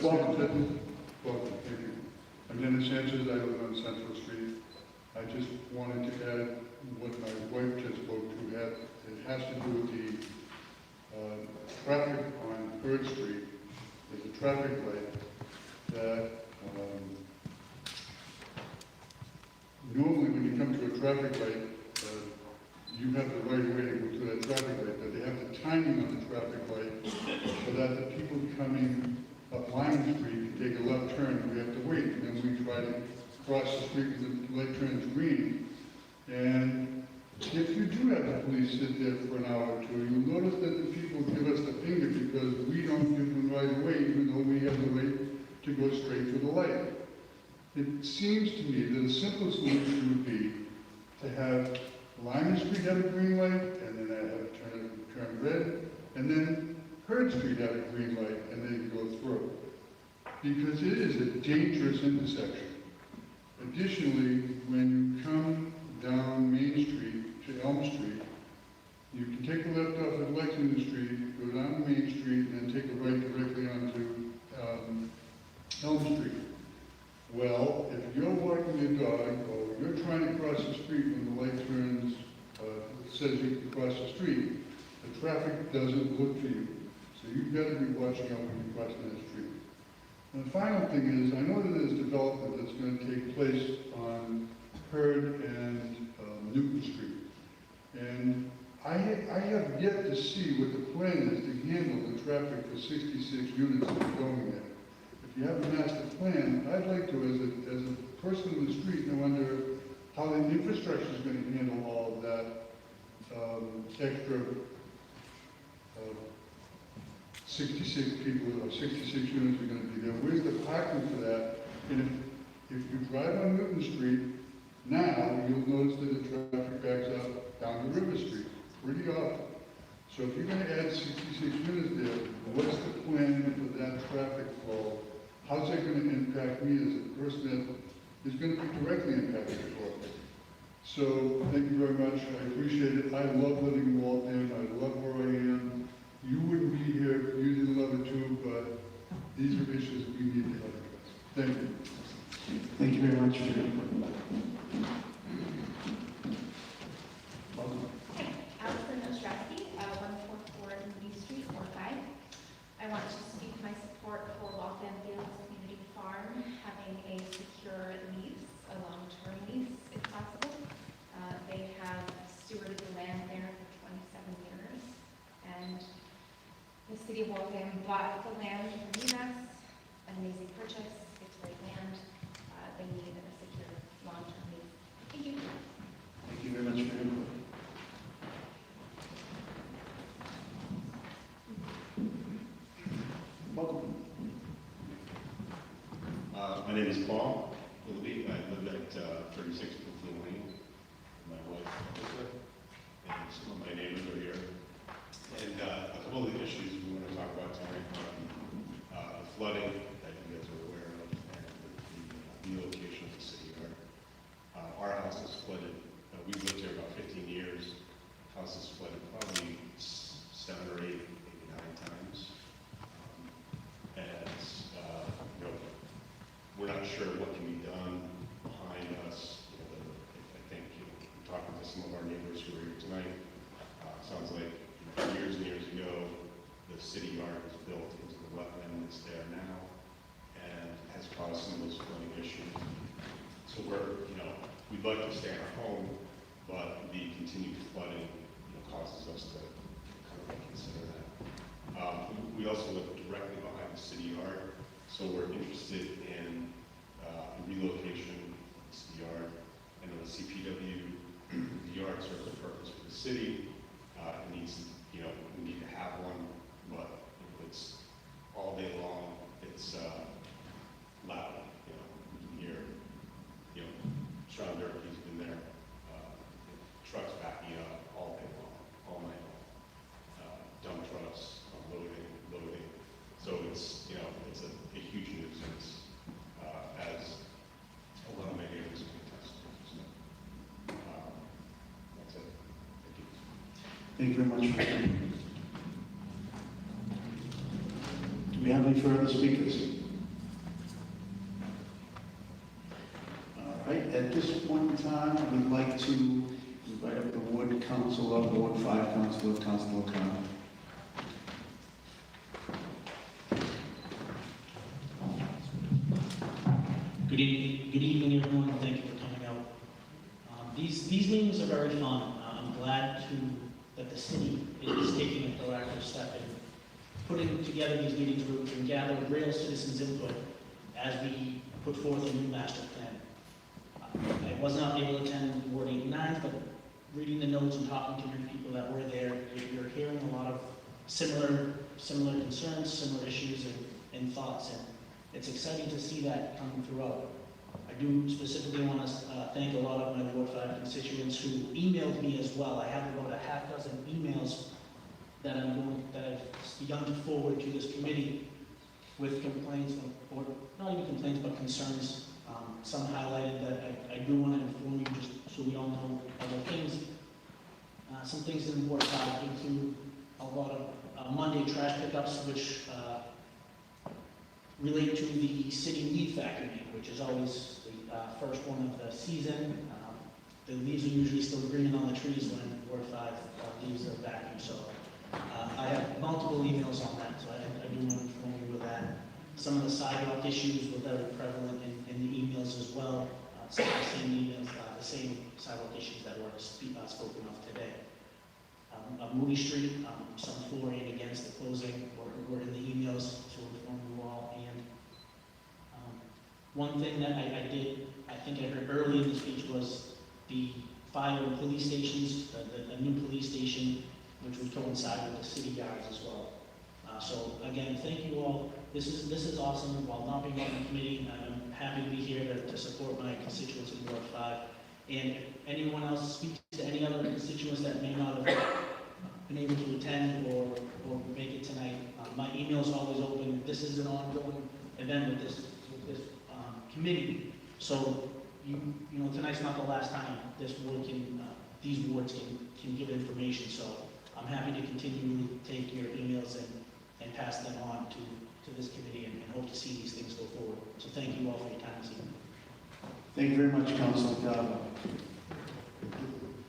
Welcome. Welcome, thank you. I'm Dennis Sanchez, I live on Central Street. I just wanted to add what my wife just spoke to. It has to do with the traffic on 3rd Street. There's a traffic light that normally when you come to a traffic light, you have the right way to go through that traffic light, but they have the timing on the traffic light so that the people coming up Lyman Street can take a left turn, we have to wait, and then we try to cross the street because the light turns green. And if you do have the police sit there for an hour or two, you'll notice that the people give us the finger because we don't give them right away, even though we have the right to go straight through the light. It seems to me that a simple solution would be to have Lyman Street have a green light, and then have it turn red, and then 3rd Street have a green light, and then go through. Because it is a dangerous intersection. Additionally, when you come down Main Street to Elm Street, you can take a left off at Lexington Street, go down Main Street, and then take a right directly onto Elm Street. Well, if you're walking your dog, or you're trying to cross the street when the light turns, says you can cross the street, the traffic doesn't look for you. So you've got to be watching out when you're crossing that street. And the final thing is, I know that there's development that's going to take place on Hurd and Newton Street. And I have yet to see what the plan is to handle the traffic for 66 units that are going there. If you have a master plan, I'd like to, as a person in the street, know how the infrastructure is going to handle all of that extra 66 people or 66 units are going to be there. Where's the parking for that? And if you drive on Newton Street now, you'll notice that the traffic backs up down to River Street pretty often. So if you're going to add 66 units there, what's the plan for that traffic flow? How's that going to impact me as a person that is going to be directly impacted for it? So thank you very much. I appreciate it. I love living in Waltham. I love where I am. You wouldn't be here if you didn't love it too, but these are issues we need to have addressed. Thank you. Thank you very much for your City of Waltham bought the land from UMass, an amazing purchase. It's great land. They need a secure long-term lease. Thank you. Thank you very much for your input. Welcome. My name is Paul Willoughby. I live at 36 Brookfield Lane with my wife, Melissa, and some of my neighbors are here. And a couple of the issues we want to talk about tonight are the flooding that you guys are aware of and the relocation of the city yard. Our house is flooded. We've lived here about 15 years. House is flooded probably 7 or 8, maybe 9 times. We're not sure what can be done behind us. I think, talking to some of our neighbors who are here tonight, sounds like years and years ago, the city yard was built into the wetland that's there now and has caused some of those flooding issues. So we'd like to stay in our home, but the continued flooding, causes us to kind of reconsider that. We also live directly behind the city yard, so we're interested in relocation of the city yard. I know the CPW, the yard serves a purpose for the city. It needs, we need to have one, but it's all day long. It's loud. You can hear, Sean Durkee's been there. Trucks backing up all day long, all night long. Dump trucks loading. So it's, it's a huge nuisance, as a lot of my neighbors can attest to. So, that's it. Thank you. Thank you very much for that. Do we have any further speakers? All right, at this point in time, we'd like to invite up the Ward Councilor, Ward 5 Councilor, Councilor O'Connor. Good evening, everyone, and thank you for coming out. These meetings are very fun. I'm glad that the city is taking a proactive step in putting together these meetings where we can gather real citizens' input as we put forth a new master plan. I was not able to attend Ward 8 and 9, but reading the notes and talking to your people that were there, you're hearing a lot of similar concerns, similar issues and thoughts, and it's exciting to see that coming throughout. I do specifically want to thank a lot of my Ward 5 constituents who emailed me as well. I have about a half dozen emails that I've begun to forward to this committee with complaints, or not even complaints, but concerns. Some highlighted that I do want to inform you, just so we all know other things. Some things in Ward 5 include a lot of Monday trash pickups, which relate to the city leaf factory, which is always the first one of the season. The leaves are usually still green on the trees when Ward 5 leaves are vacuumed. So I have multiple emails on that, so I do want to inform you of that. Some of the sidewalk issues were very prevalent in the emails as well. Some of the same emails, the same sidewalk issues that were spoken of today. Moody Street, some for and against the closing were in the emails to inform you all. And one thing that I think I heard early in the speech was the fire and police stations, the new police station, which would coincide with the city yards as well. So again, thank you all. This is awesome. While not being on the committee, I'm happy to be here to support my constituents in Ward 5. And if anyone else speaks to any other constituents that may not have been able to attend or make it tonight, my email is always open. This is an ongoing event with this committee. So tonight's not the last time these wards can give information. So I'm happy to continue to take your emails and pass them on to this committee and hope to see these things go forward. So thank you all for your time this evening. Thank you very much, Councilor Gallo.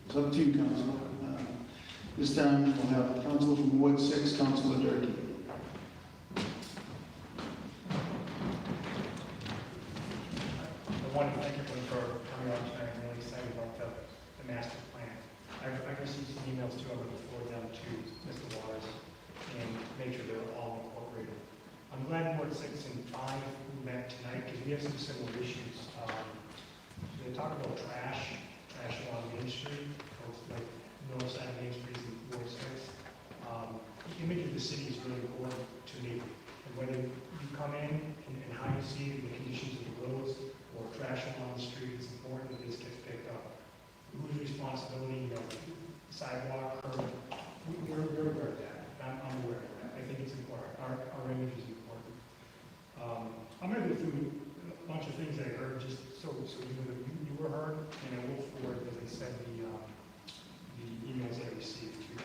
It's up to you, Councilor. This time we'll have Councilor from Ward 6, Councilor Durkee. I want to thank everyone for coming out tonight. I'm really excited about the master plan. I've received some emails too. I'm going to forward them to Mr. Waters and make sure they're all Ward 6 and 5 who met tonight, because we have some similar issues. They talk about trash along Main Street, both like north side of Main Street and Ward 6. The image of the city is really important to me. And whether you come in and how you see it, the conditions of the roads, or trash along the street, it's important that this gets picked up. Whose responsibility, sidewalk, curb, we're aware of that. I'm aware of that. I think it's important. Our image is important. I'm going to go through a bunch of things I heard, just so you know that you were heard, and I will forward, as I said, the emails I received to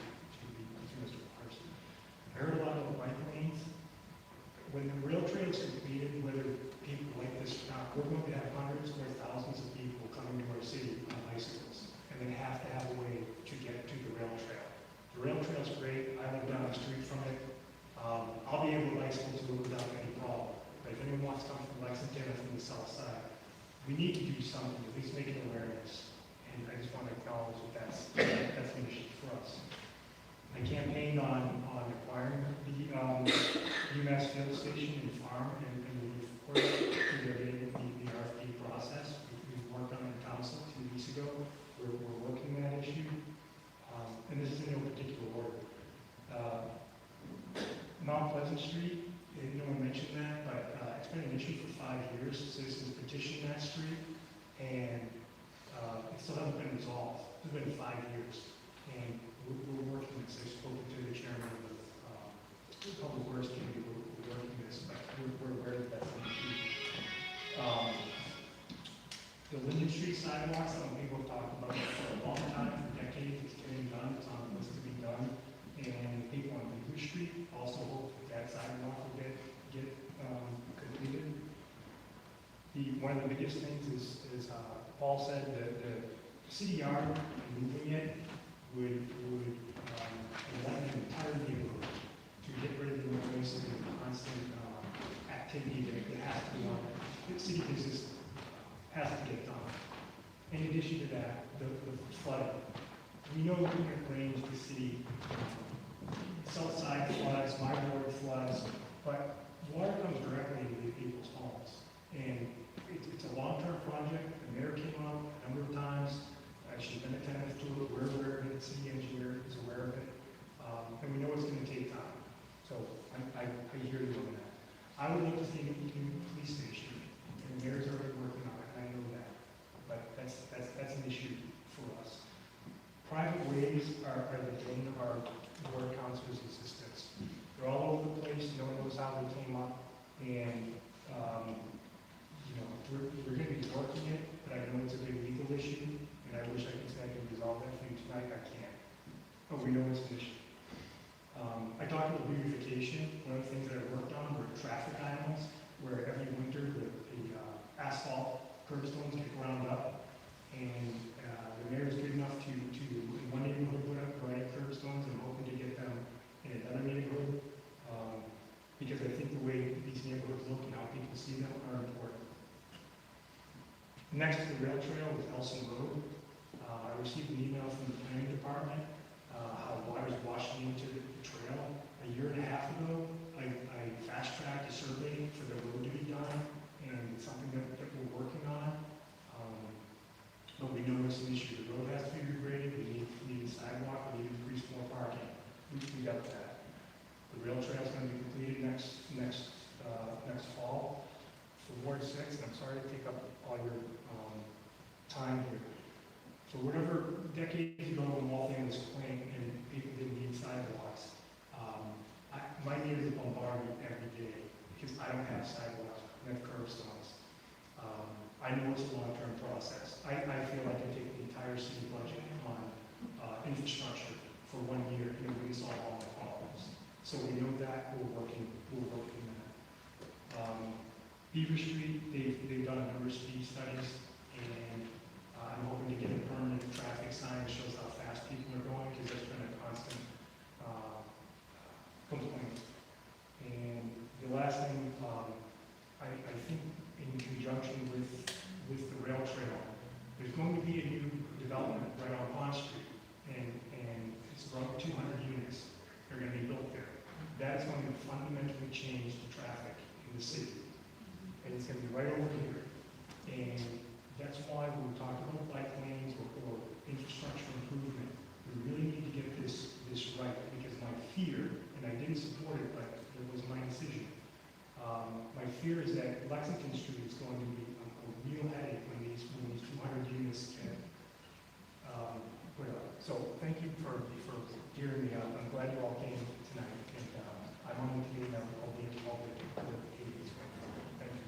Mr. Parson. I heard a lot about bike lanes. When the rail trail is completed, whether people like this or not, we're going to have hundreds or thousands of people coming to our city on bicycles, and they have to have a way to get to the rail trail. The rail trail is great. I live down the street from it. I'll be able to bicycle to it without any problem. But if anyone wants to come from Lexington or from the south side, we need to do something, at least make an awareness. And I just want to acknowledge that that's an issue for us. I campaigned on acquiring the UMass field station and farm and the report through the RFP process. We worked on it in council 2 weeks ago. We're working that issue. And this is in no particular order. Mount Pleasant Street, no one mentioned that, but it's been an issue for 5 years. Citizens petitioned that street, and it still hasn't been resolved. It's been 5 years, and we're working this. I've spoken to the chairman of the Public Works Committee. We're working this, but we're aware that that's an issue. The Linden Street sidewalks, I know people have talked about it for a long time, for decades. It's getting done. It's on the list to be done. And people on Beaver Street also hope that sidewalk will get completed. One of the biggest things is Paul said that the city yard, moving it, would enlighten an entire neighborhood to get rid of the noise and the constant activity that has to be on. The city business has to get done. In addition to that, the flooding. We know that when it rains, the city, south side floods, my ward floods, but water comes directly into people's homes. And it's a long-term project. The mayor came up a number of times. She's been attentive to it. We're aware of it. The city engineer is aware of it. And we know it's going to take time. So I hear you on that. I would like to see a new police station. And the mayor's already working on it. I know that. But that's an issue for us. Private ways are the thing of our ward council's existence. They're all over the place. No one knows how they came up. And, we're going to be working it, but I know it's a big legal issue. And I wish I could say I could resolve that for you tonight. I can't. But we know it's an issue. I talked about beautification. One of the things that I worked on were traffic islands, where every winter the asphalt curbstones get ground up. And the mayor is good enough to in one neighborhood, put up granite curbstones, and I'm hoping to get them in another neighborhood. Because I think the way these neighborhoods look and how people see them are important. Next to the rail trail is Elson Road. I received an email from the planning department how water is washing into the trail. A year and a half ago, I fast-tracked a survey for the road to be done, and it's something that we're working on. But we know it's an issue. The road has to be regraded. We need a sidewalk. We need to increase more parking. We got that. The rail trail is going to be completed next fall for Ward 6. And I'm sorry to take up all your time here. So whatever decades ago when Waltham was quaint and people didn't need sidewalks, my neighbors bombard me every day because I don't have sidewalks. I have curbstones. I know it's a long-term process. I feel like I take the entire city budget on infrastructure for 1 year and it wouldn't solve all my problems. So we know that we're working that. Beaver Street, they've done a number of speed studies, and I'm hoping to get a permanent traffic sign that shows how fast people are going, because there's been a constant complaint. And the last thing, I think in conjunction with the rail trail, there's going to be a new development right on Pond Street, and it's around 200 units. They're going to be built there. That is going to fundamentally change the traffic in the city. And it's gonna be right over here. And that's why when we talk about bike lanes or infrastructure improvement, we really need to get this right, because my fear, and I didn't support it, but it was my decision. My fear is that Lexington Street is going to be a real headache when these 200 units get put up. So thank you for hearing me out. I'm glad you all came tonight, and I'm on the committee now. I'll be involved with the Thank you.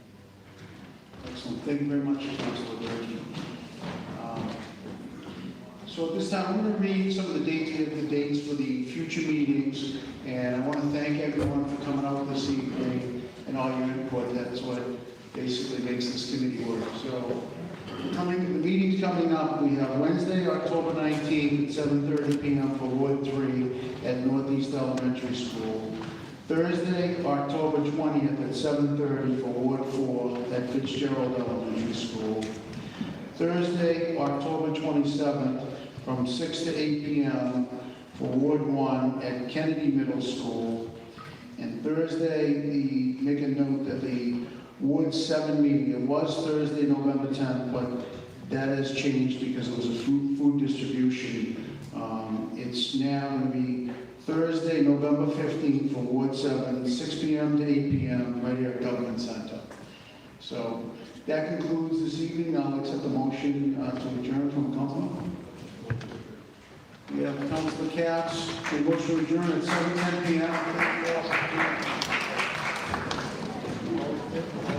Excellent. Thank you very much, Councilor Durkee. So at this time, I'm going to read some of the dates for the future meetings, and I want to thank everyone for coming out this evening and all your input. That's what basically makes this committee work. So the meetings coming up, we have Wednesday, October 19th at 7:30 p.m. for Ward 3 at Northeast Elementary School. Thursday, October 20th at 7:30 for Ward 4 at Fitzgerald Elementary School. Thursday, October 27th from 6 to 8 p.m. for Ward 1 at Kennedy Middle School. And Thursday, make a note that the Ward 7 meeting, it was Thursday, November 10th, but that has changed because it was a food distribution. It's now going to be Thursday, November 15th for Ward 7, 6 p.m. to 8 p.m. right here at Government Center. So that concludes this evening. I'll accept the motion to adjourn from the council. We have Councilor Katz, a motion to adjourn at 7:10 p.m. Thank you all.